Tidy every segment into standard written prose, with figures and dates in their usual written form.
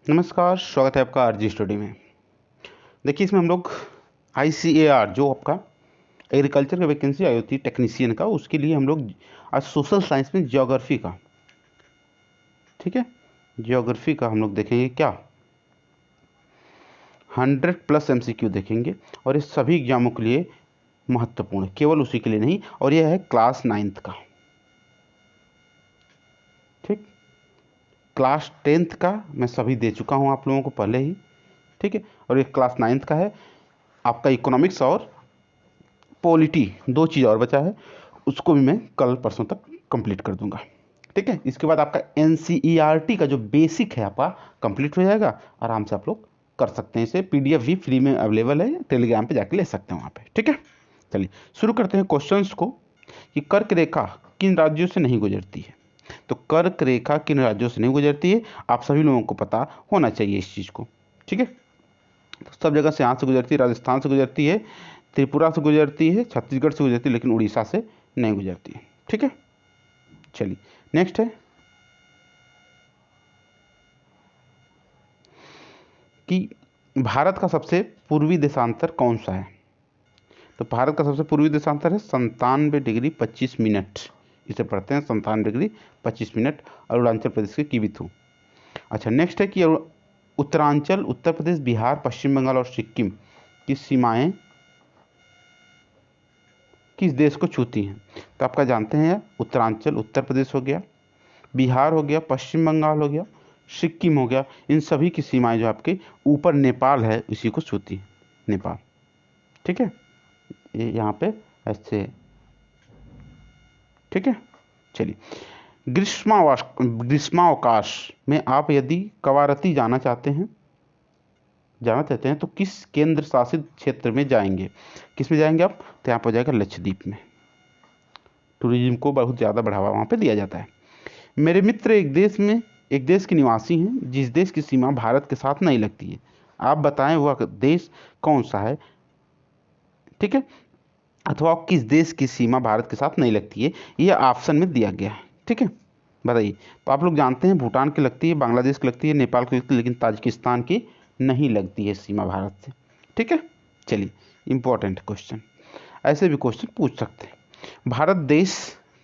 नमस्कार, स्वागत है आपका आरजी स्टडी में। देखिए, इसमें हम लोग ICAR जो आपका एग्रीकल्चर का वैकेंसी आई होती है टेक्नीशियन का, उसके लिए हम लोग आज सोशल साइंस में ज्योग्राफी का, ठीक है, ज्योग्राफी का हम लोग देखेंगे क्या 100+ MCQ देखेंगे। और ये सभी एग्जामों के लिए महत्वपूर्ण है, केवल उसी के लिए नहीं। और यह है क्लास 9th का, ठीक। क्लास 10th का मैं सभी दे चुका हूँ आप लोगों को पहले ही, ठीक है। और ये क्लास 9th का है आपका। इकोनॉमिक्स और पॉलिटी दो चीज़ और बचा है, उसको भी मैं कल परसों तक कंप्लीट कर दूंगा, ठीक है। इसके बाद आपका NCERT का जो बेसिक है आपका कंप्लीट हो जाएगा। आराम से आप लोग कर सकते हैं, इसे PDF भी फ्री में अवेलेबल है, टेलीग्राम पे जाके ले सकते हैं वहाँ पे, ठीक है। चलिए शुरू करते हैं क्वेश्चंस को कि कर्क रेखा किन राज्यों से नहीं गुजरती है। तो कर्क रेखा किन राज्यों से नहीं गुजरती है, आप सभी लोगों को पता होना चाहिए इस चीज़ को, ठीक है। तो सब जगह से यहाँ से गुजरती है, राजस्थान से गुजरती है, त्रिपुरा से गुजरती है, छत्तीसगढ़ से गुजरती है, लेकिन उड़ीसा से नहीं गुजरती है, ठीक है। चलिए नेक्स्ट है कि भारत का सबसे पूर्वी देशांतर कौन सा है। तो भारत का सबसे पूर्वी देशांतर है 97°25'। इसे पढ़ते हैं 97°25'। अरुणाचल प्रदेश के किबिथु। अच्छा नेक्स्ट है कि उत्तरांचल, उत्तर प्रदेश, बिहार, पश्चिम बंगाल और सिक्किम की सीमाएं किस देश को छूती हैं। तो आपका जानते हैं, उत्तरांचल उत्तर प्रदेश हो गया, बिहार हो गया, पश्चिम बंगाल हो गया, सिक्किम हो गया। इन सभी की सीमाएं जो आपके ऊपर नेपाल है इसी को छूती है, नेपाल, ठीक है। ये यहाँ पे ऐसे, ठीक है। चलिए ग्रीष्मावकाश में आप यदि कवारती जाना चाहते हैं तो किस केंद्र शासित क्षेत्र में जाएंगे, किस में जाएंगे आप। तो यहाँ पर जाएगा लक्षद्वीप में। टूरिज्म को बहुत ज़्यादा बढ़ावा वहाँ पे दिया जाता है। मेरे मित्र एक देश के निवासी हैं जिस देश की सीमा भारत के साथ नहीं लगती है। आप बताएं वह देश कौन सा है, ठीक है। अथवा किस देश की सीमा भारत के साथ नहीं लगती है, यह ऑप्शन में दिया गया है, ठीक है। बताइए। तो आप लोग जानते हैं भूटान की लगती है, बांग्लादेश की लगती है, नेपाल की लगती है, लेकिन ताजिकिस्तान की नहीं लगती है सीमा भारत से, ठीक है। चलिए इंपॉर्टेंट क्वेश्चन, ऐसे भी क्वेश्चन पूछ सकते हैं। भारत देश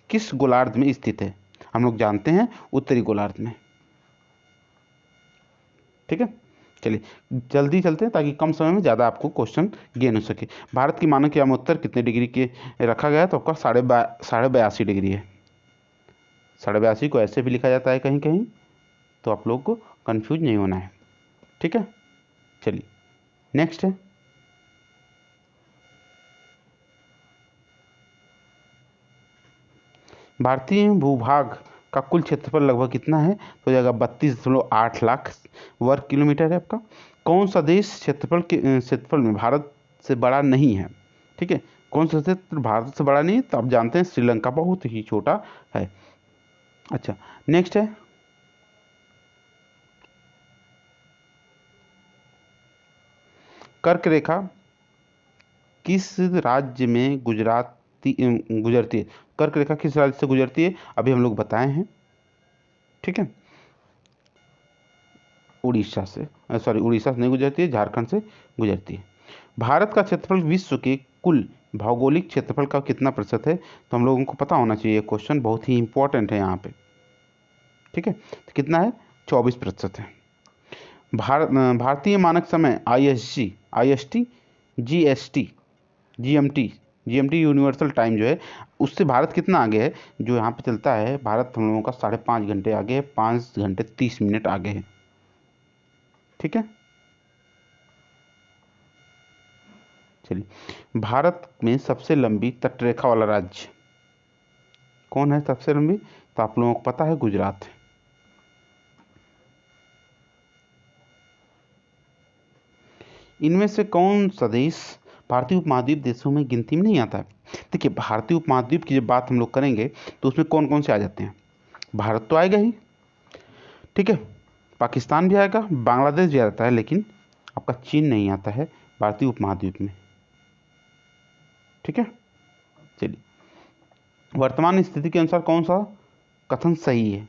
किस गोलार्ध में स्थित है। हम लोग जानते हैं उत्तरी गोलार्ध में, ठीक है। चलिए जल्दी चलते हैं ताकि कम समय में ज़्यादा आपको क्वेश्चन गेन हो सके। भारत की मानक यामोत्तर कितने डिग्री के रखा गया है। तो आपका 82.5 डिग्री है। 82.5 को ऐसे भी लिखा जाता है कहीं कहीं, तो आप लोग को कंफ्यूज नहीं होना है, ठीक है। चलिए नेक्स्ट है भारतीय भूभाग का कुल क्षेत्रफल लगभग कितना है। तो जाएगा 32.8 लाख वर्ग किलोमीटर है आपका। कौन सा देश क्षेत्रफल में भारत से बड़ा नहीं है, ठीक है। कौन सा क्षेत्र भारत से बड़ा नहीं है। तो आप जानते हैं श्रीलंका बहुत ही छोटा है। अच्छा नेक्स्ट है कर्क रेखा किस राज्य में गुजरती है। कर्क रेखा किस राज्य से गुजरती है, अभी हम लोग बताए हैं, ठीक है। उड़ीसा से, उड़ीसा से नहीं गुजरती है, झारखंड से गुजरती है। भारत का क्षेत्रफल विश्व के कुल भौगोलिक क्षेत्रफल का कितना प्रतिशत है। तो हम लोगों को पता होना चाहिए, क्वेश्चन बहुत ही इंपॉर्टेंट है यहाँ पे, ठीक है। तो कितना है, 24% है। भारतीय मानक समय IST, GST, GMT universal time जो है, उससे भारत कितना आगे है। जो यहाँ पे चलता है भारत हम लोगों का 5.5 घंटे आगे है, 5 घंटे 30 मिनट आगे है, ठीक है। चलिए भारत में सबसे लंबी तटरेखा वाला राज्य कौन है, सबसे लंबी। तो आप लोगों को पता है गुजरात है। इनमें से कौन सा देश भारतीय उपमहाद्वीप देशों में गिनती में नहीं आता है। देखिए भारतीय उपमहाद्वीप की जब बात हम लोग करेंगे तो उसमें कौन कौन से आ जाते हैं। भारत तो आएगा ही, ठीक है। पाकिस्तान भी आएगा, बांग्लादेश भी आता है, लेकिन आपका चीन नहीं आता है भारतीय उपमहाद्वीप में, ठीक है। चलिए वर्तमान स्थिति के अनुसार कौन सा कथन सही है।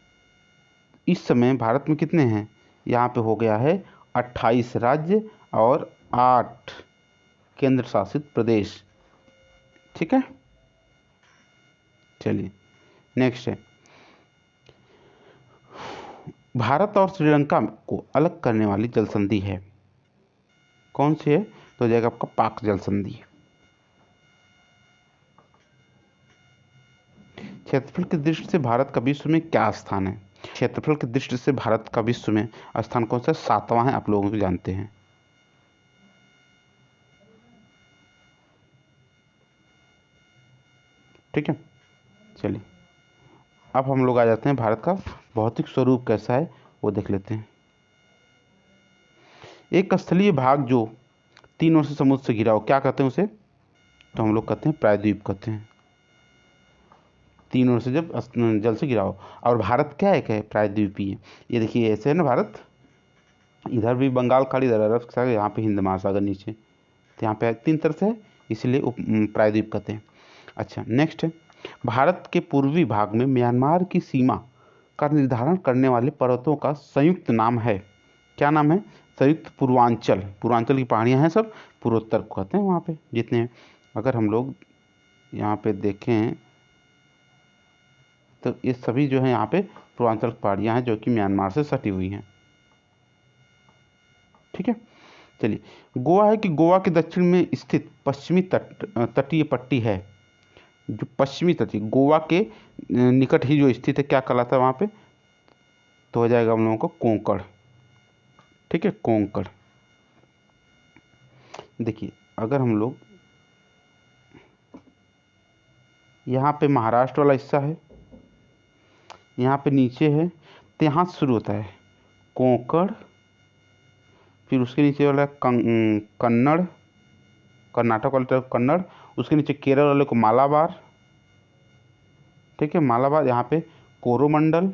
इस समय भारत में कितने हैं, यहाँ पे हो गया है 28 राज्य और 8 केंद्र शासित प्रदेश। ठीक है, चलिए नेक्स्ट है, भारत और श्रीलंका को अलग करने वाली जल संधि है, कौन सी है? तो हो जाएगा आपका पाक जल संधि। क्षेत्रफल की दृष्टि से भारत का विश्व में क्या स्थान है? क्षेत्रफल की दृष्टि से भारत का विश्व में स्थान कौन सा? 7वां है, आप लोगों को जानते हैं। ठीक है, चलिए अब हम लोग आ जाते हैं भारत का भौतिक स्वरूप कैसा है वो देख लेते हैं। एक स्थलीय भाग जो 3 ओर से समुद्र से घिरा हो, क्या कहते हैं उसे? तो हम लोग कहते हैं प्रायद्वीप कहते हैं। 3 ओर से जब जल से घिरा हो, और भारत क्या एक है? प्रायद्वीपीय है। ये देखिए ऐसे है ना, भारत इधर भी बंगाल खाड़ी, इधर अरब सागर, यहाँ पे हिंद महासागर नीचे, तो यहाँ पे 3 तरफ से है, इसलिए प्रायद्वीप कहते हैं। अच्छा नेक्स्ट है, भारत के पूर्वी भाग में म्यांमार की सीमा का निर्धारण करने वाले पर्वतों का संयुक्त नाम है, क्या नाम है? संयुक्त पूर्वांचल। पूर्वांचल की पहाड़ियाँ हैं सब, पूर्वोत्तर को कहते हैं वहाँ पे जितने हैं। अगर हम लोग यहाँ पे देखें तो ये सभी जो है यहाँ पे पूर्वांचल की पहाड़ियाँ हैं जो कि म्यांमार से सटी हुई हैं। ठीक है, चलिए गोवा है कि गोवा के दक्षिण में स्थित पश्चिमी तटीय पट्टी है, जो पश्चिमी तटीय गोवा के निकट ही जो स्थित है, क्या कहलाता है वहाँ पे? तो हो जाएगा हम लोगों को कोंकण। ठीक है, कोंकण। देखिए अगर हम लोग यहाँ पे महाराष्ट्र वाला हिस्सा है, यहाँ पे नीचे है, तो यहाँ से शुरू होता है कोंकण, फिर उसके नीचे वाला कन्नड़, कर्नाटक वाले तरफ कन्नड़, उसके नीचे केरल वाले को मालाबार। ठीक है, मालाबार, यहाँ पे कोरोमंडल,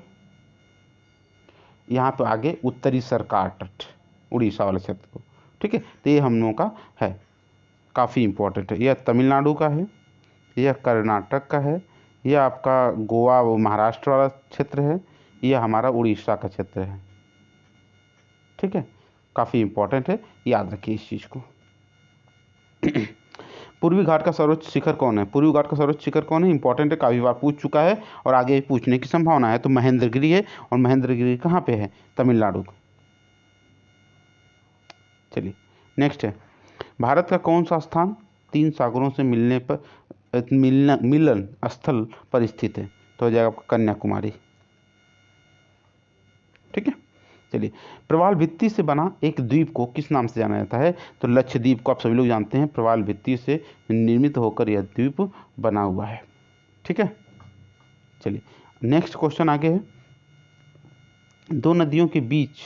यहाँ पे आगे उत्तरी सरकार तट, उड़ीसा वाले क्षेत्र को। ठीक है, तो ये हम लोगों का है, काफ़ी इम्पोर्टेंट है। यह तमिलनाडु का है, यह कर्नाटक का है, यह आपका गोवा वो महाराष्ट्र वाला क्षेत्र है, यह हमारा उड़ीसा का क्षेत्र है। ठीक है, काफ़ी इम्पोर्टेंट है, याद रखिए इस चीज़ को। पूर्वी घाट का सर्वोच्च शिखर कौन है? पूर्वी घाट का सर्वोच्च शिखर कौन है? इंपॉर्टेंट है, काफ़ी बार पूछ चुका है और आगे पूछने की संभावना है। तो महेंद्रगिरी है, और महेंद्रगिरी कहाँ पे है? तमिलनाडु। चलिए नेक्स्ट है, भारत का कौन सा स्थान 3 सागरों से मिलन स्थल पर स्थित है? तो हो जाएगा आपका कन्याकुमारी। ठीक है, चलिए प्रवाल भित्ति से बना एक द्वीप को किस नाम से जाना जाता है? तो लक्षद्वीप को आप सभी लोग जानते हैं, प्रवाल भित्ति से निर्मित होकर यह द्वीप बना हुआ है। ठीक है, चलिए नेक्स्ट क्वेश्चन आगे है, 2 नदियों के बीच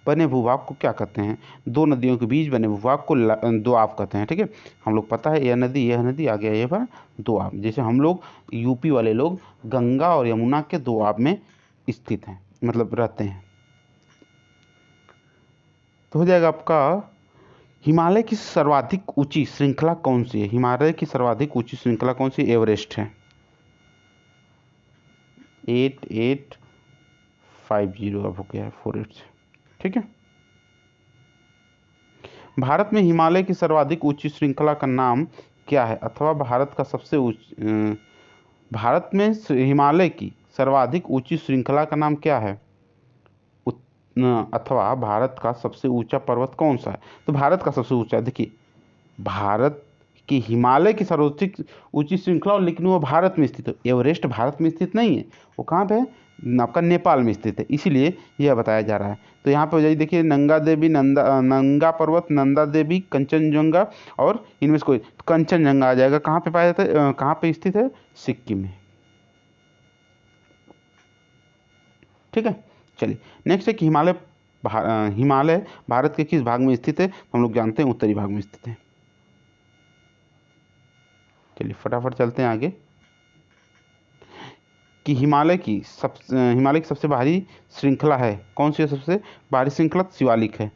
बने भूभाग को क्या कहते हैं? 2 नदियों के बीच बने भूभाग को दोआब कहते हैं। ठीक है, हम लोग पता है यह नदी आ गया, ये पर दोआब। जैसे हम लोग यूपी वाले लोग गंगा और यमुना के दोआब में स्थित हैं, मतलब रहते हैं। तो हो जाएगा आपका, हिमालय की सर्वाधिक ऊंची श्रृंखला कौन सी है? हिमालय की सर्वाधिक ऊंची श्रृंखला कौन सी? एवरेस्ट है, 8850 अब हो गया है 48 से। ठीक है, भारत में हिमालय की सर्वाधिक ऊंची श्रृंखला का नाम क्या है? अथवा भारत में हिमालय की सर्वाधिक ऊंची श्रृंखला का नाम क्या है? अथवा भारत का सबसे ऊंचा पर्वत कौन सा है? तो भारत का सबसे ऊंचा, देखिए भारत की हिमालय की सर्वोच्च ऊंची श्रृंखला, लेकिन वो भारत में स्थित है। एवरेस्ट भारत में स्थित नहीं है, वो कहाँ पे है? आपका नेपाल में स्थित है, इसीलिए यह बताया जा रहा है। तो यहाँ पे हो जाइए, देखिए नंगा देवी, नंगा पर्वत, नंदा देवी, कंचनजंगा, और इनमें से कोई कंचनजंगा आ जाएगा। कहाँ पे पाया जाता है, कहाँ पे स्थित है? सिक्किम में। ठीक है, चलिए नेक्स्ट है कि हिमालय भारत के किस भाग में स्थित है? हम लोग जानते हैं उत्तरी भाग में स्थित है। चलिए फटाफट चलते हैं आगे, कि हिमालय की सबसे भारी श्रृंखला है कौन सी है? सबसे भारी श्रृंखला शिवालिक है।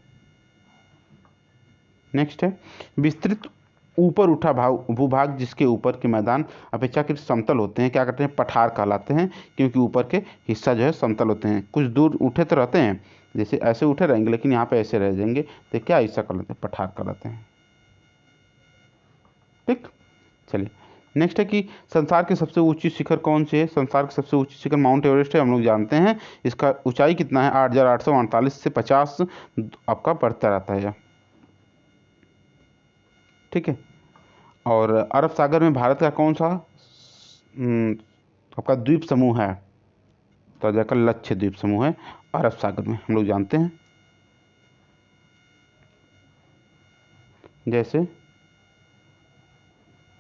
नेक्स्ट है, विस्तृत ऊपर उठा भूभाग जिसके ऊपर के मैदान अपेक्षाकृत समतल होते हैं, क्या कहते हैं? पठार कहलाते हैं, क्योंकि ऊपर के हिस्सा जो है समतल होते हैं। कुछ दूर उठे तो रहते हैं, जैसे ऐसे उठे रहेंगे लेकिन यहाँ पे ऐसे रह जाएंगे, तो क्या ऐसा कर लेते हैं, पठार कर लेते हैं। ठीक, चलिए नेक्स्ट है कि संसार की सबसे ऊंची शिखर कौन सी है। संसार की सबसे ऊंची शिखर माउंट एवरेस्ट है, हम लोग जानते हैं। इसका ऊंचाई कितना है, 8,848 से 50 आपका बढ़ता रहता है। ठीक है, और अरब सागर में भारत का कौन सा आपका द्वीप समूह है, तो जाकर लक्षद्वीप समूह है अरब सागर में, हम लोग जानते हैं। जैसे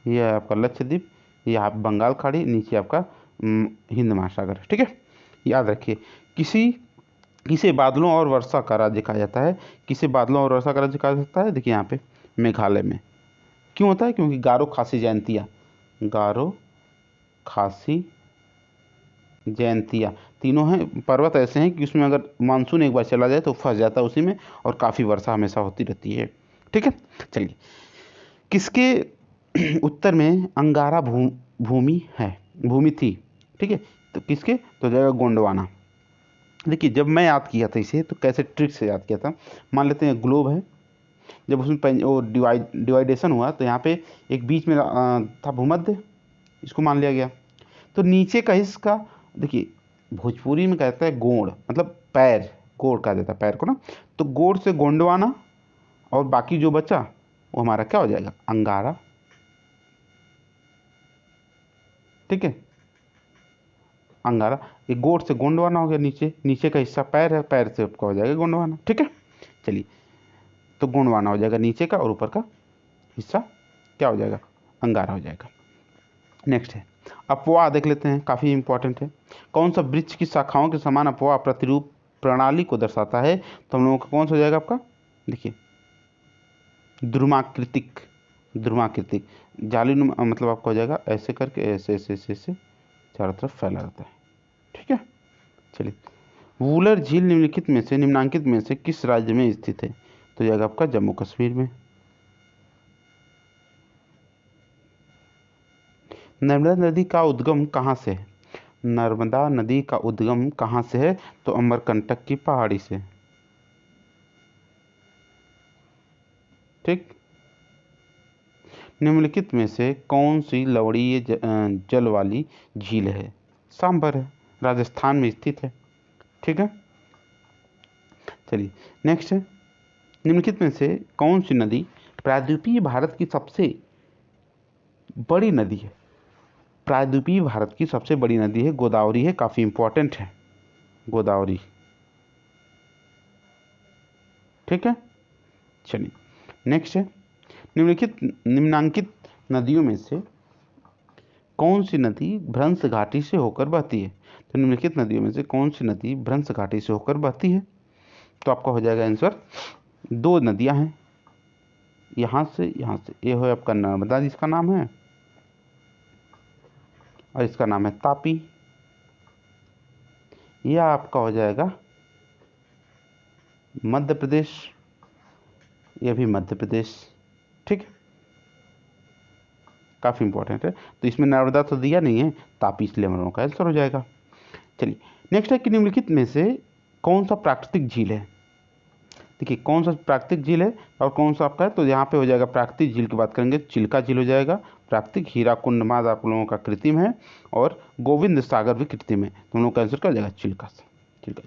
यह है आपका लक्षद्वीप, यह आप बंगाल खाड़ी, नीचे आपका हिंद महासागर। ठीक है, याद रखिए। किसी किसे बादलों और वर्षा का राज्य कहा जाता है, किसे बादलों और वर्षा का राज्य कहा जाता है, देखिए यहाँ पे मेघालय में। क्यों होता है, क्योंकि गारो खासी जयंतिया, गारो खासी जयंतिया तीनों हैं पर्वत ऐसे हैं कि उसमें अगर मानसून एक बार चला जाए तो फंस जाता है उसी में, और काफ़ी वर्षा हमेशा होती रहती है। ठीक है, चलिए किसके उत्तर में अंगारा भूमि है, भूमि थी। ठीक है, तो किसके, तो जाएगा गोंडवाना। देखिए जब मैं याद किया था इसे तो कैसे ट्रिक से याद किया था, मान लेते हैं ग्लोब है, जब उसमें वो डिवाइडेशन हुआ तो यहाँ पे एक बीच में था भूमध्य, इसको मान लिया गया। तो नीचे का हिस्सा, देखिए भोजपुरी में कहता है गोंड, मतलब पैर, गोड़ कहा जाता है पैर को ना, तो गोड़ से गोंडवाना, और बाकी जो बचा वो हमारा क्या हो जाएगा, अंगारा। ठीक है, अंगारा, ये गोड़ से गोंडवाना हो गया, नीचे नीचे का हिस्सा पैर है, पैर से आपका हो जाएगा गोंडवाना। ठीक है, चलिए तो गोंडवाना हो जाएगा नीचे का, और ऊपर का हिस्सा क्या हो जाएगा, अंगारा हो जाएगा। नेक्स्ट है अपवाह, देख लेते हैं, काफ़ी इंपॉर्टेंट है। कौन सा वृक्ष की शाखाओं के समान अपवाह प्रतिरूप प्रणाली को दर्शाता है, तो हम लोगों का कौन सा हो जाएगा आपका, देखिए ध्रुमाकृतिक, ध्रुमाकृतिक जाली मतलब आपका हो जाएगा ऐसे करके, ऐसे ऐसे ऐसे ऐसे चारों तरफ फैला रहता है। ठीक है, चलिए वूलर झील निम्नांकित में से किस राज्य में स्थित है, तो जाएगा आपका जम्मू कश्मीर में। नर्मदा नदी का उद्गम कहाँ से है, नर्मदा नदी का उद्गम कहाँ से है, तो अमरकंटक की पहाड़ी से। ठीक, निम्नलिखित में से कौन सी लवणीय जल वाली झील है, सांभर है, राजस्थान में स्थित है। ठीक है, चलिए नेक्स्ट है निम्नलिखित में से कौन सी नदी प्रायद्वीपीय भारत की सबसे बड़ी नदी है, प्रायद्वीपीय भारत की सबसे बड़ी नदी है गोदावरी है, काफी इंपॉर्टेंट है गोदावरी। ठीक है, चलिए नेक्स्ट है निम्नांकित नदियों में से कौन सी नदी भ्रंश घाटी से होकर बहती है, तो निम्नलिखित नदियों में से कौन सी नदी भ्रंश घाटी से होकर बहती है, तो आपका हो जाएगा आंसर, दो नदियां हैं, यहाँ से ये है आपका नर्मदा जिसका नाम है, और इसका नाम है तापी। यह आपका हो जाएगा मध्य प्रदेश, यह भी मध्य प्रदेश। ठीक है, काफ़ी इंपॉर्टेंट है, तो इसमें नर्मदा तो दिया नहीं है, तापी, इसलिए हम लोगों का आंसर हो जाएगा। चलिए नेक्स्ट है कि निम्नलिखित में से कौन सा प्राकृतिक झील है, देखिए कौन सा प्राकृतिक झील है और कौन सा आपका है, तो यहाँ पे हो जाएगा प्राकृतिक झील की बात करेंगे चिल्का झील हो जाएगा प्राकृतिक, हीराकुंड माद आप लोगों का कृत्रिम है, और गोविंद सागर भी कृत्रिम है, तो हम लोग का आंसर क्या हो जाएगा, चिल्का से, चिल्का।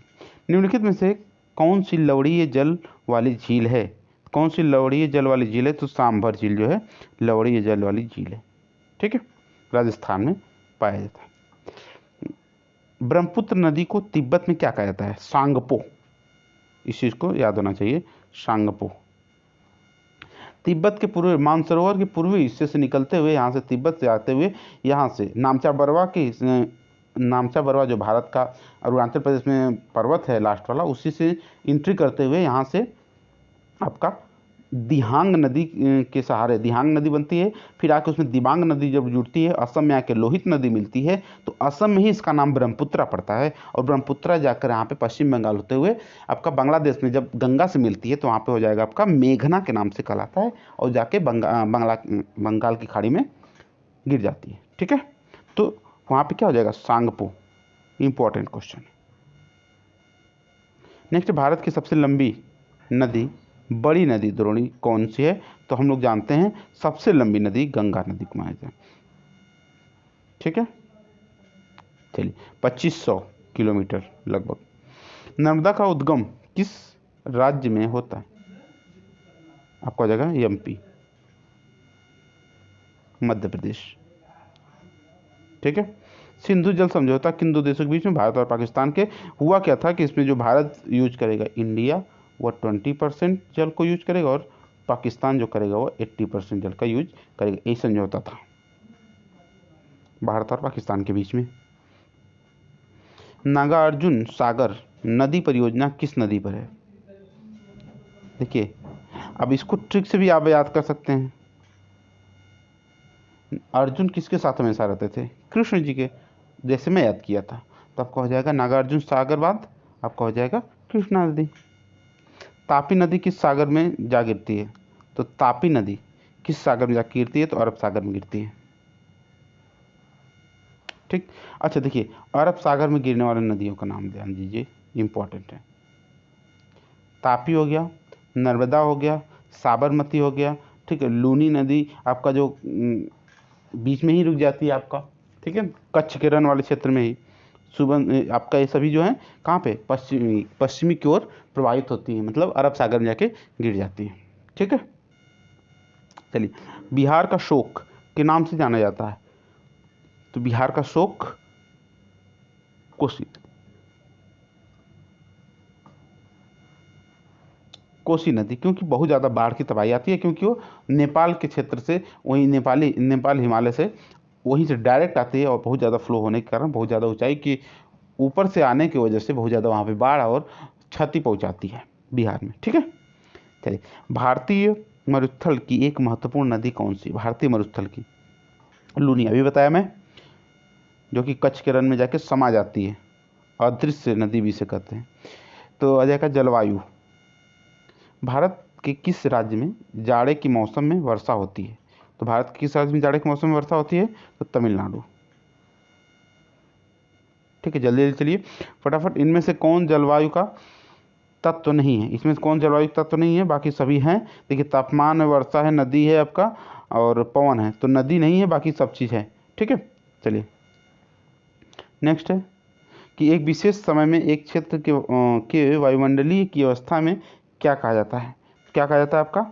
निम्नलिखित में से कौन सी लवणीय जल वाली झील है, कौन सी लवणीय जल वाली झील है, तो सांभर झील जो है लवणीय जल वाली झील है। ठीक है, राजस्थान में पाया जाता है। ब्रह्मपुत्र नदी को तिब्बत में क्या कहा जाता है, सांगपो, इस चीज को याद होना चाहिए, सांगपो। तिब्बत के पूर्व मानसरोवर के पूर्वी हिस्से से निकलते हुए यहाँ से तिब्बत से आते हुए यहाँ से नामचा बरवा के, नामचा बरवा जो भारत का अरुणाचल प्रदेश में पर्वत है लास्ट वाला, उसी से एंट्री करते हुए यहाँ से आपका दिहांग नदी के सहारे दिहांग नदी बनती है, फिर आके उसमें दिबांग नदी जब जुड़ती है, असम में आके लोहित नदी मिलती है, तो असम में ही इसका नाम ब्रह्मपुत्रा पड़ता है, और ब्रह्मपुत्रा जाकर यहाँ पे पश्चिम बंगाल होते हुए आपका बांग्लादेश में जब गंगा से मिलती है तो वहाँ पे हो जाएगा आपका मेघना के नाम से कहलाता है, और जाके बंगाल की खाड़ी में गिर जाती है। ठीक है, तो वहाँ पे क्या हो जाएगा, Tsangpo, important question. Next, Bharat की सबसे लंबी नदी, बड़ी नदी द्रोणी कौन सी है? तो हम लोग जानते हैं सबसे लंबी नदी गंगा नदी को माना जाता है। ठीक है, चलिए 2500 किलोमीटर लगभग। नर्मदा का उद्गम किस राज्य में होता है? आपको आ जाएगा एमपी, मध्य प्रदेश। ठीक है, सिंधु जल समझौता किन दो देशों के बीच में, भारत और पाकिस्तान के? हुआ क्या था कि इसमें जो भारत यूज करेगा इंडिया, वो 20% जल को यूज करेगा और पाकिस्तान जो करेगा वो 80% जल का यूज करेगा। यही समझौता था भारत और पाकिस्तान के बीच में। नागार्जुन सागर नदी परियोजना किस नदी पर है? देखिए, अब इसको ट्रिक से भी आप याद कर सकते हैं। अर्जुन किसके साथ हमेशा रहते थे? कृष्ण जी के, जैसे मैं याद किया था। तो आपका हो जाएगा नागार्जुन सागर बाद आपका हो जाएगा कृष्णा नदी। तापी नदी किस सागर में जा गिरती है? तो तापी नदी किस सागर में जा गिरती है? तो अरब सागर में गिरती है। ठीक, अच्छा देखिए, अरब सागर में गिरने वाली नदियों का नाम ध्यान दीजिए, इंपॉर्टेंट है। तापी हो गया, नर्मदा हो गया, साबरमती हो गया। ठीक है, लूनी नदी आपका जो बीच में ही रुक जाती है आपका, ठीक है, कच्छ के रण वाले क्षेत्र में ही। सुबह आपका ये सभी जो है कहाँ पे, पश्चिमी की ओर प्रवाहित होती है, मतलब अरब सागर में जाके गिर जाती है। ठीक है, चलिए, बिहार का शोक के नाम से जाना जाता है? तो बिहार का शोक कोसी, कोसी नदी, क्योंकि बहुत ज़्यादा बाढ़ की तबाही आती है, क्योंकि वो नेपाल के क्षेत्र से, वहीं नेपाल हिमालय से वहीं से डायरेक्ट आती है, और बहुत ज़्यादा फ्लो होने के कारण बहुत ज़्यादा ऊंचाई के ऊपर से आने की वजह से बहुत ज़्यादा वहाँ पे बाढ़ और क्षति पहुँचाती है बिहार में। ठीक है, चलिए, भारतीय मरुस्थल की एक महत्वपूर्ण नदी कौन सी? भारतीय मरुस्थल की लूनी, अभी बताया मैं, जो कि कच्छ के रण में जाके समा जाती है, अदृश्य नदी भी से कहते हैं। तो आ जाएगा जलवायु, भारत के किस राज्य में जाड़े के मौसम में वर्षा होती है? तो भारत के किस राज्य में जाड़े के मौसम में वर्षा होती है? तो तमिलनाडु। ठीक है, जल्दी जल्दी चलिए फटाफट। इनमें से कौन जलवायु का तत्व नहीं है? इसमें से कौन जलवायु तत्व नहीं है? बाकी सभी हैं। देखिए, तापमान है, वर्षा है, नदी है आपका, और पवन है। तो नदी नहीं है, बाकी सब चीज़ है। ठीक है, चलिए नेक्स्ट है कि एक विशेष समय में एक क्षेत्र के वायुमंडलीय की अवस्था में क्या कहा जाता है? क्या कहा जाता है? आपका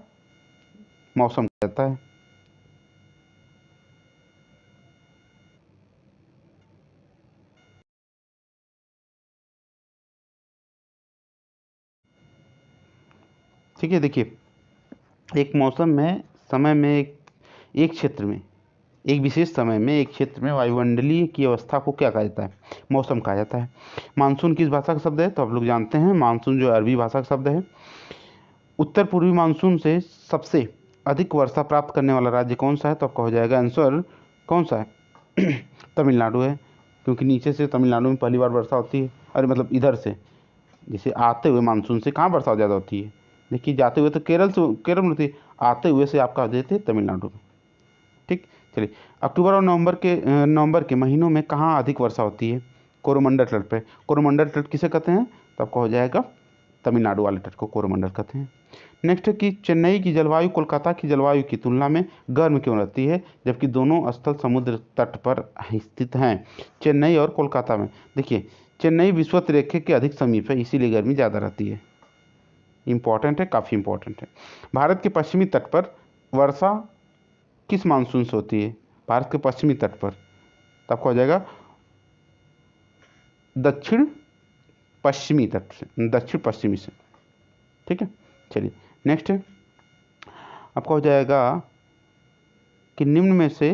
मौसम कहा जाता है। ठीक है, देखिए, एक मौसम में समय में एक क्षेत्र में, एक विशेष समय में एक क्षेत्र में वायुमंडलीय की अवस्था को क्या कहा जाता है? मौसम कहा जाता है। मानसून किस भाषा का शब्द है? तो आप लोग जानते हैं मानसून जो अरबी भाषा का शब्द है। उत्तर पूर्वी मानसून से सबसे अधिक वर्षा प्राप्त करने वाला राज्य कौन सा है? तो आपका हो जाएगा आंसर कौन सा है? तमिलनाडु है, क्योंकि नीचे से तमिलनाडु में पहली बार वर्षा होती है। अरे मतलब इधर से, जैसे आते हुए मानसून से कहाँ वर्षा ज़्यादा होती है? देखिए, जाते हुए तो केरल में होती है, आते हुए से आपका देते हैं तमिलनाडु में। ठीक, चलिए, अक्टूबर और नवंबर के महीनों में कहाँ अधिक वर्षा होती है? कोरोमंडल तट पे। कोरोमंडल तट किसे कहते हैं? तो आपको हो जाएगा तमिलनाडु वाले तट को कोरोमंडल कहते हैं। नेक्स्ट है कि चेन्नई की जलवायु कोलकाता की जलवायु की तुलना में गर्म क्यों रहती है, जबकि दोनों स्थल समुद्र तट पर स्थित हैं? चेन्नई और कोलकाता में, देखिए, चेन्नई विषुवत रेखे के अधिक समीप है, इसीलिए गर्मी ज़्यादा रहती है। इंपॉर्टेंट है, काफ़ी इंपॉर्टेंट है। भारत के पश्चिमी तट पर वर्षा किस मानसून से होती है? भारत के पश्चिमी तट पर, तो आपको हो जाएगा दक्षिण पश्चिमी तट से, दक्षिण पश्चिमी से। ठीक है, चलिए नेक्स्ट है, आपका हो जाएगा कि निम्न में से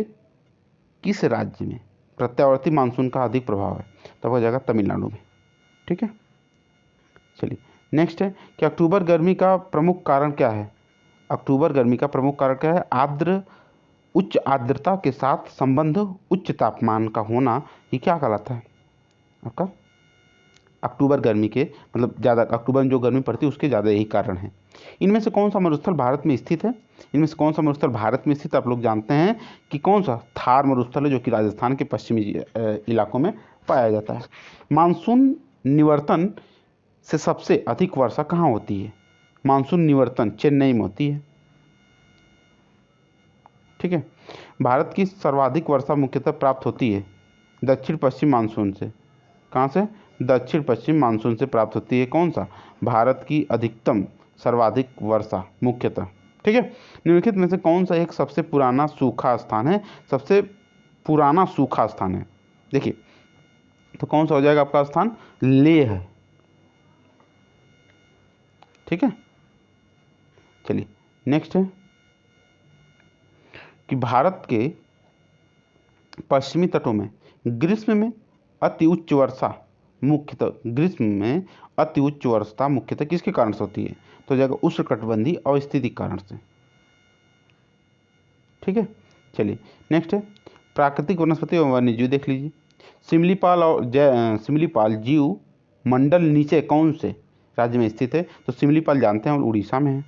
किस राज्य में प्रत्यावर्ती मानसून का अधिक प्रभाव है? तो हो जाएगा तमिलनाडु में। ठीक है, चलिए नेक्स्ट है कि अक्टूबर गर्मी का प्रमुख कारण क्या है? अक्टूबर गर्मी का प्रमुख कारण क्या है? उच्च आर्द्रता के साथ संबंध, उच्च तापमान का होना, ये क्या कहलाता है आपका? अक्टूबर गर्मी के, मतलब ज़्यादा अक्टूबर में जो गर्मी पड़ती है उसके ज़्यादा यही कारण है। इनमें से कौन सा मरुस्थल भारत में स्थित है? इनमें से कौन सा मरुस्थल भारत में स्थित, आप लोग जानते हैं कि कौन सा? थार मरुस्थल है, जो कि राजस्थान के पश्चिमी इलाकों में पाया जाता है। मानसून निवर्तन से सबसे अधिक वर्षा कहाँ होती है? मानसून निवर्तन चेन्नई में होती है। ठीक है। भारत की सर्वाधिक वर्षा मुख्यतः प्राप्त होती है दक्षिण पश्चिम मानसून से। कहाँ से? दक्षिण पश्चिम मानसून से प्राप्त होती है। कौन सा? भारत की अधिकतम सर्वाधिक वर्षा मुख्यतः। ठीक है। निम्नलिखित में से कौन सा एक सबसे पुराना सूखा स्थान है? सबसे पुराना सूखा स्थान है, देखिए, तो कौन सा हो जाएगा आपका स्थान? लेह है। ठीक है। चलिए नेक्स्ट है कि भारत के पश्चिमी तटों में ग्रीष्म में अति उच्च वर्षा मुख्यतः किसके कारण से होती है? तो जाएगा उष्णकटिबंधीय अवस्थिति के कारण से। ठीक है। चलिए नेक्स्ट है प्राकृतिक वनस्पति एवं वन्यजीव देख लीजिए। सिमलीपाल जीव मंडल नीचे कौन से राज्य में स्थित है? तो सिमलीपाल जानते हैं और उड़ीसा में है।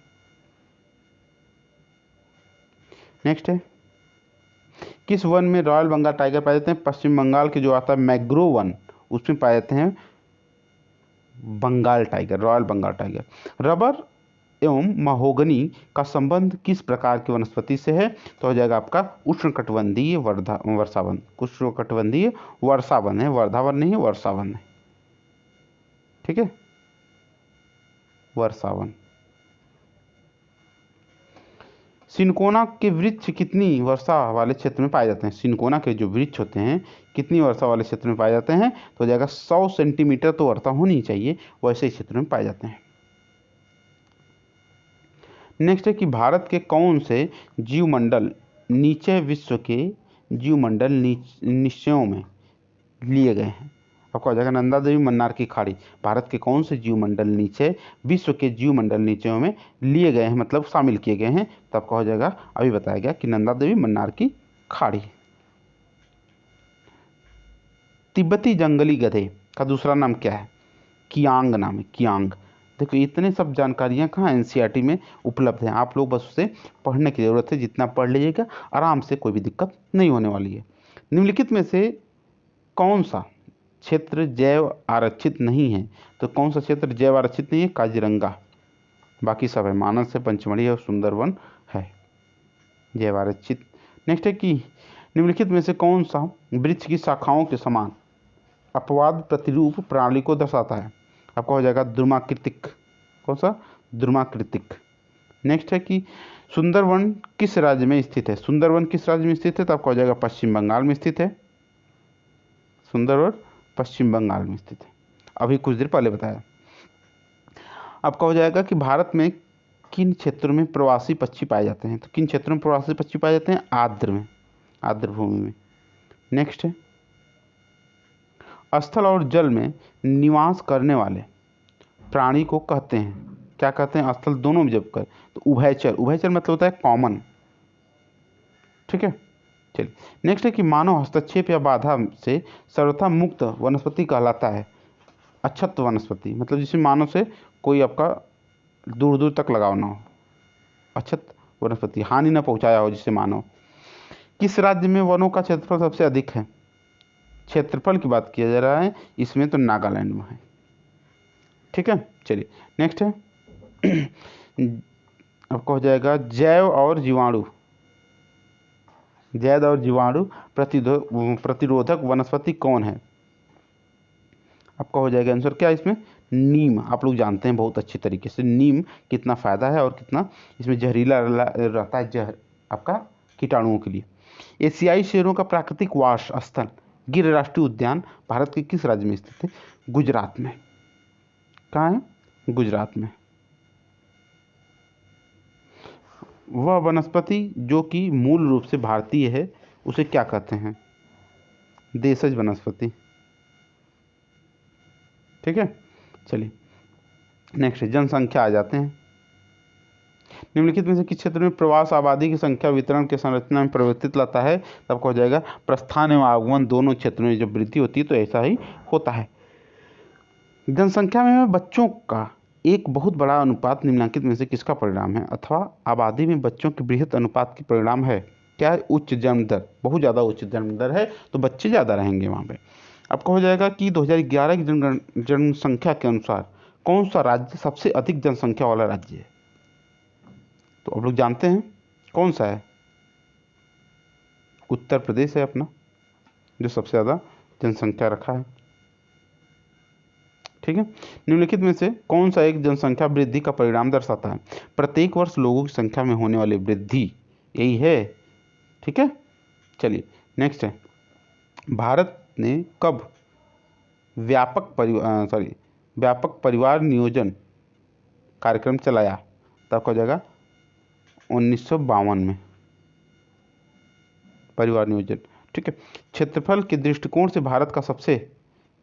नेक्स्ट है किस वन में रॉयल बंगाल टाइगर पाए जाते हैं? पश्चिम बंगाल के जो आता है मैग्रोव वन, उसमें पाए जाते हैं Bengal tiger, royal Bengal tiger. Rubber एवं महोगनी का संबंध किस प्रकार की वनस्पति से है? तो हो जाएगा आपका उष्णकटिबंधीय वर्षावन। उष्णकटिबंधीय वर्षावन है, वर्धावन नहीं है, वर्षावन है। ठीक है, वर्षावन। सिनकोना के वृक्ष कितनी वर्षा वाले क्षेत्र में पाए जाते हैं? सिनकोना के जो वृक्ष होते हैं कितनी वर्षा वाले क्षेत्र में पाए जाते हैं? तो हो जाएगा 100 सेंटीमीटर तो वर्षा होनी चाहिए, वैसे ही क्षेत्र में पाए जाते हैं। नेक्स्ट है कि भारत के कौन से जीवमंडल नीचे विश्व के जीवमंडल निश्चयों में लिए गए हैं? आपका हो जाएगा नंदा देवी मन्नार की खाड़ी। भारत के कौन से जीवमंडल नीचे विश्व के जीवमंडल नीचों में लिए गए हैं, मतलब शामिल किए गए हैं? तो आपका हो जाएगा अभी बताया गया कि नंदा देवी मन्नार की खाड़ी। तिब्बती जंगली गधे का दूसरा नाम क्या है? कियांग नाम है, कियांग। देखो इतने सब जानकारियाँ कहाँ एनसीईआरटी में उपलब्ध हैं, आप लोग बस उसे पढ़ने की ज़रूरत है। जितना पढ़ लीजिएगा आराम से, कोई भी दिक्कत नहीं होने वाली है। निम्नलिखित में से कौन सा क्षेत्र जैव आरक्षित नहीं है? तो कौन सा क्षेत्र जैव आरक्षित नहीं है? काजीरंगा। बाकी सब है, मानस है, पंचमढ़ी है और सुंदरवन है जैव आरक्षित। नेक्स्ट है कि निम्नलिखित में से कौन सा वृक्ष की शाखाओं के समान अपवाद प्रतिरूप प्रणाली को दर्शाता है? आपका हो जाएगा द्रुमाकृतिक। कौन सा? द्रुमाकृतिक। नेक्स्ट है कि सुंदरवन किस राज्य में स्थित है? सुंदरवन किस राज्य में स्थित है? तो आपका हो जाएगा पश्चिम बंगाल में स्थित है। सुंदरवन पश्चिम बंगाल में स्थित है, अभी कुछ देर पहले बताया। आपका हो जाएगा कि भारत में किन क्षेत्रों में प्रवासी पक्षी पाए जाते हैं? तो किन क्षेत्रों में प्रवासी पक्षी पाए जाते हैं? आर्द्र में, आर्द्र भूमि में। नेक्स्ट है स्थल और जल में निवास करने वाले प्राणी को कहते हैं, क्या कहते हैं? स्थल दोनों में जब कर तो उभयचर। उभयचर मतलब होता है कॉमन। ठीक है। चलिए नेक्स्ट है कि मानव हस्तक्षेप या बाधा से सर्वथा मुक्त वनस्पति कहलाता है अछत वनस्पति, मतलब जिसमें मानव से कोई आपका दूर दूर तक लगाव ना हो। अछत वनस्पति, हानि न पहुंचाया हो जिससे मानव। किस राज्य में वनों का क्षेत्रफल सबसे अधिक है? क्षेत्रफल की बात किया जा रहा है इसमें, तो नागालैंड में है। ठीक है। चलिए नेक्स्ट है आपको हो जाएगा जैव और जीवाणु प्रतिरोधक वनस्पति कौन है? आपका हो जाएगा आंसर क्या इसमें? नीम। आप लोग जानते हैं बहुत अच्छी तरीके से नीम कितना फ़ायदा है और कितना इसमें जहरीला रहता है, जहर आपका कीटाणुओं के लिए। एशियाई शेरों का प्राकृतिक वास स्थल गिर राष्ट्रीय उद्यान भारत के किस राज्य में स्थित है? गुजरात में। कहाँ है? गुजरात में। वह वनस्पति जो कि मूल रूप से भारतीय है उसे क्या कहते हैं? देशज वनस्पति। ठीक है। चलिए नेक्स्ट जनसंख्या आ जाते हैं। निम्नलिखित में से किस क्षेत्र में प्रवास आबादी की संख्या वितरण के संरचना में परिवर्तित लाता है? तब हो जाएगा प्रस्थान एवं आगमन दोनों क्षेत्रों में जब वृद्धि होती है तो ऐसा ही होता है। जनसंख्या में बच्चों का एक बहुत बड़ा अनुपात निम्नलिखित में से किसका परिणाम है? अथवा आबादी में बच्चों के बृहत अनुपात के परिणाम है? क्या है? उच्च जन्म दर। बहुत ज़्यादा उच्च जन्म दर है तो बच्चे ज़्यादा रहेंगे वहाँ पे। आपको हो जाएगा कि 2011 की जनसंख्या के अनुसार कौन सा राज्य सबसे अधिक जनसंख्या वाला राज्य है? तो आप लोग जानते हैं कौन सा है? उत्तर प्रदेश है अपना, जो सबसे ज़्यादा जनसंख्या रखा है। ठीक है। निम्नलिखित में से कौन सा एक जनसंख्या वृद्धि का परिणाम दर्शाता है? प्रत्येक वर्ष लोगों की संख्या में होने वाली वृद्धि, यही है। ठीक है, चलिए नेक्स्ट है, भारत ने कब व्यापक परिवार नियोजन कार्यक्रम चलाया? तब हो जाएगा 1952 में, परिवार नियोजन। ठीक है। क्षेत्रफल के दृष्टिकोण से भारत का सबसे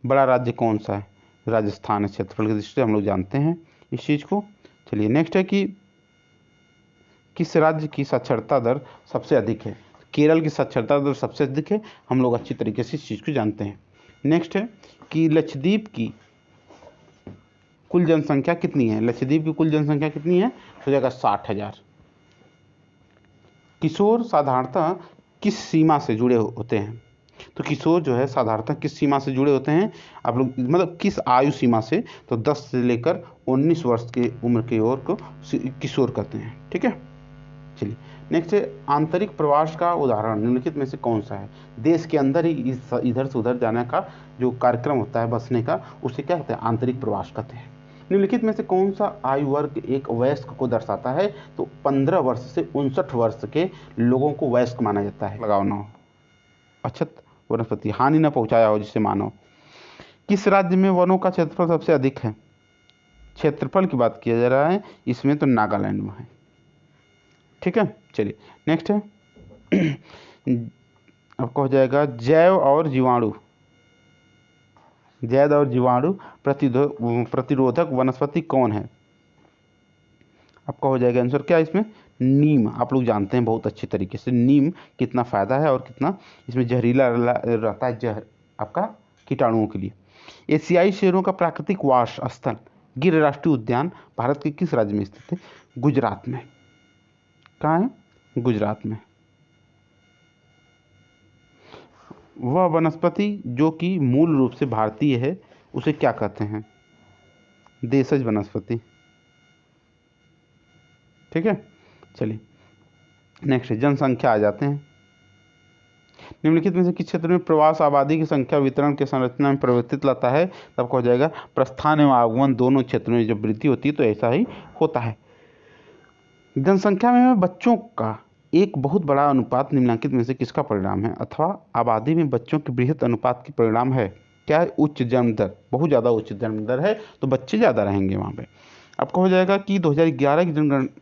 बड़ा राज्य कौन सा है? राजस्थान है, क्षेत्रफल की दृष्टि से हम लोग जानते हैं इस चीज़ को। चलिए नेक्स्ट है कि किस राज्य की साक्षरता दर सबसे अधिक है? केरल की साक्षरता दर सबसे अधिक है, हम लोग अच्छी तरीके से इस चीज़ को जानते हैं। नेक्स्ट है कि लक्षद्वीप की कुल जनसंख्या कितनी है? लक्षद्वीप की कुल जनसंख्या कितनी है? हो जाएगा 60,000। किशोर साधारणतः किस सीमा से जुड़े होते हैं? तो किशोर जो है साधारणतः किस सीमा से जुड़े होते हैं आप लोग, मतलब किस आयु सीमा से? तो 10 से लेकर 19 वर्ष की उम्र की ओर को किशोर कहते हैं। ठीक है, चलिए नेक्स्ट है, आंतरिक प्रवास का उदाहरण निम्नलिखित में से कौन सा है? देश के अंदर ही इधर से उधर जाने का जो कार्यक्रम होता है बसने का, उसे क्या कहते हैं? आंतरिक प्रवास कहते हैं। निम्नलिखित में से कौन सा आयु वर्ग एक वयस्क को दर्शाता है? तो 15 वर्ष से 59 वर्ष के लोगों को वयस्क माना जाता है। लगाओ ना हो, अक्षत वनस्पति हानि न पहुंचाया हो जिससे मानव। किस राज्य में वनों का क्षेत्रफल सबसे अधिक है? क्षेत्रफल की बात किया जा रहा है इसमें, तो नागालैंड में है। ठीक है, चलिए नेक्स्ट है आपका हो जाएगा जैव और जीवाणु प्रतिरोधक वनस्पति कौन है? आपका हो जाएगा आंसर क्या इसमें? नीम। आप लोग जानते हैं बहुत अच्छी तरीके से नीम कितना फ़ायदा है और कितना इसमें जहरीला रहता है, जहर आपका कीटाणुओं के लिए। एशियाई शेरों का प्राकृतिक वास स्थल गिर राष्ट्रीय उद्यान भारत के किस राज्य में स्थित है? गुजरात में। कहाँ है? गुजरात में। वह वनस्पति जो कि मूल रूप से भारतीय है उसे क्या कहते हैं? देशज वनस्पति। ठीक है, चलिए नेक्स्ट जनसंख्या आ जाते हैं। निम्नलिखित में से किस क्षेत्र में प्रवास आबादी की संख्या वितरण के संरचना में परिवर्तित लाता है? तब हो जाएगा प्रस्थान एवं आगमन दोनों क्षेत्रों में जब वृद्धि होती है तो ऐसा ही होता है। जनसंख्या में बच्चों का एक बहुत बड़ा अनुपात निम्नलिखित में से किसका परिणाम है? अथवा आबादी में बच्चों के बृहत अनुपात की परिणाम है? क्या है? उच्च जन्म दर। बहुत ज़्यादा उच्च जन्म दर है तो बच्चे ज़्यादा रहेंगे वहाँ पे। आपको हो जाएगा कि 2011 की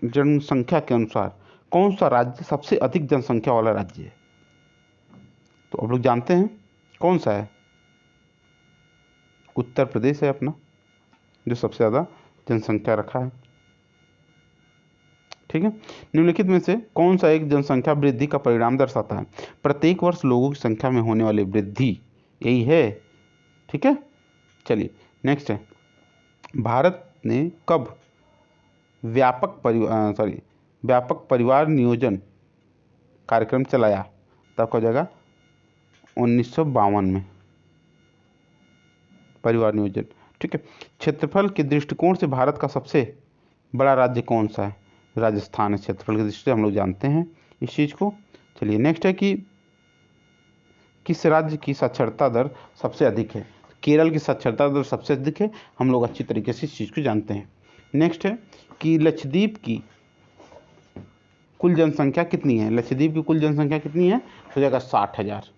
जनसंख्या के अनुसार कौन सा राज्य सबसे अधिक जनसंख्या वाला राज्य है? तो आप लोग जानते हैं कौन सा है? उत्तर प्रदेश है अपना, जो सबसे ज़्यादा जनसंख्या रखा है। ठीक है। निम्नलिखित में से कौन सा एक जनसंख्या वृद्धि का परिणाम दर्शाता है? प्रत्येक वर्ष लोगों की संख्या में होने वाली वृद्धि, यही है। ठीक है, चलिए नेक्स्ट है, भारत ने कब व्यापक परिवार नियोजन कार्यक्रम चलाया? तब हो जाएगा 1952 में, परिवार नियोजन। ठीक है। क्षेत्रफल के दृष्टिकोण से भारत का सबसे बड़ा राज्य कौन सा है? राजस्थान है, क्षेत्रफल की दृष्टि से हम लोग जानते हैं इस चीज़ को। चलिए नेक्स्ट है कि किस राज्य की साक्षरता दर सबसे अधिक है? केरल की साक्षरता दर सबसे अधिक है, हम लोग अच्छी तरीके से इस चीज़ को जानते हैं। नेक्स्ट है कि लक्षद्वीप की कुल जनसंख्या कितनी है? लक्षद्वीप की कुल जनसंख्या कितनी है? हो जाएगा 60,000।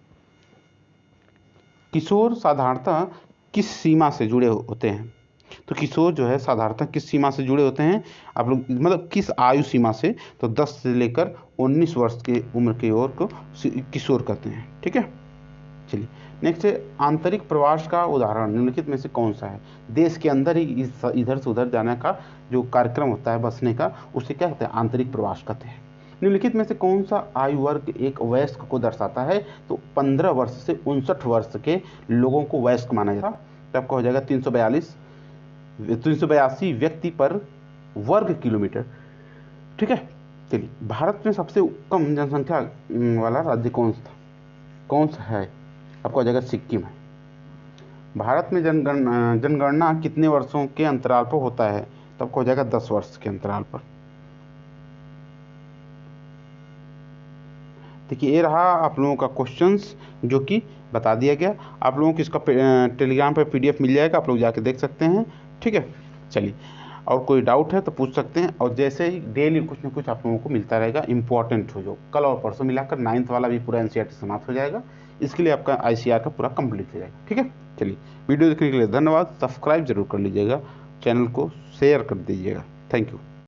किशोर साधारणतः किस सीमा से जुड़े होते हैं? तो किशोर जो है साधारणतः किस सीमा से जुड़े होते हैं आप लोग, मतलब किस आयु सीमा से? तो 10 से लेकर 19 वर्ष की उम्र की ओर को किशोर कहते हैं। ठीक है, चलिए नेक्स्ट है, आंतरिक प्रवास का उदाहरण निम्नलिखित में से कौन सा है? देश के अंदर ही इधर से उधर जाने का जो कार्यक्रम होता है बसने का, उसे क्या कहते हैं? आंतरिक प्रवास कहते हैं। निम्नलिखित में से कौन सा आयु वर्ग एक वयस्क को दर्शाता है? तो 15 वर्ष से 59 वर्ष के लोगों को वयस्क माना जाता है। तो आपका हो जाएगा 382 व्यक्ति पर वर्ग किलोमीटर। ठीक है, चलिए भारत में सबसे कम जनसंख्या वाला राज्य कौन सा है? आपको हो जाएगा सिक्किम है। भारत में जनगणना कितने वर्षों के अंतराल पर होता है? तो आपको हो जाएगा 10 वर्ष के अंतराल पर। देखिए ये रहा आप लोगों का क्वेश्चंस जो कि बता दिया गया। आप लोगों को इसका टेलीग्राम पर PDF मिल जाएगा, आप लोग जाके देख सकते हैं। ठीक है, चलिए, और कोई डाउट है तो पूछ सकते हैं। और जैसे ही डेली कुछ ना कुछ आप लोगों को मिलता रहेगा इंपॉर्टेंट हो, जो कल और परसों मिलाकर 9th वाला भी पूरा NCERT समाप्त हो जाएगा। इसके लिए आपका ICR का पूरा कंप्लीट हो जाएगा। ठीक है, चलिए, वीडियो देखने के लिए धन्यवाद। सब्सक्राइब जरूर कर लीजिएगा, चैनल को शेयर कर दीजिएगा। Thank you.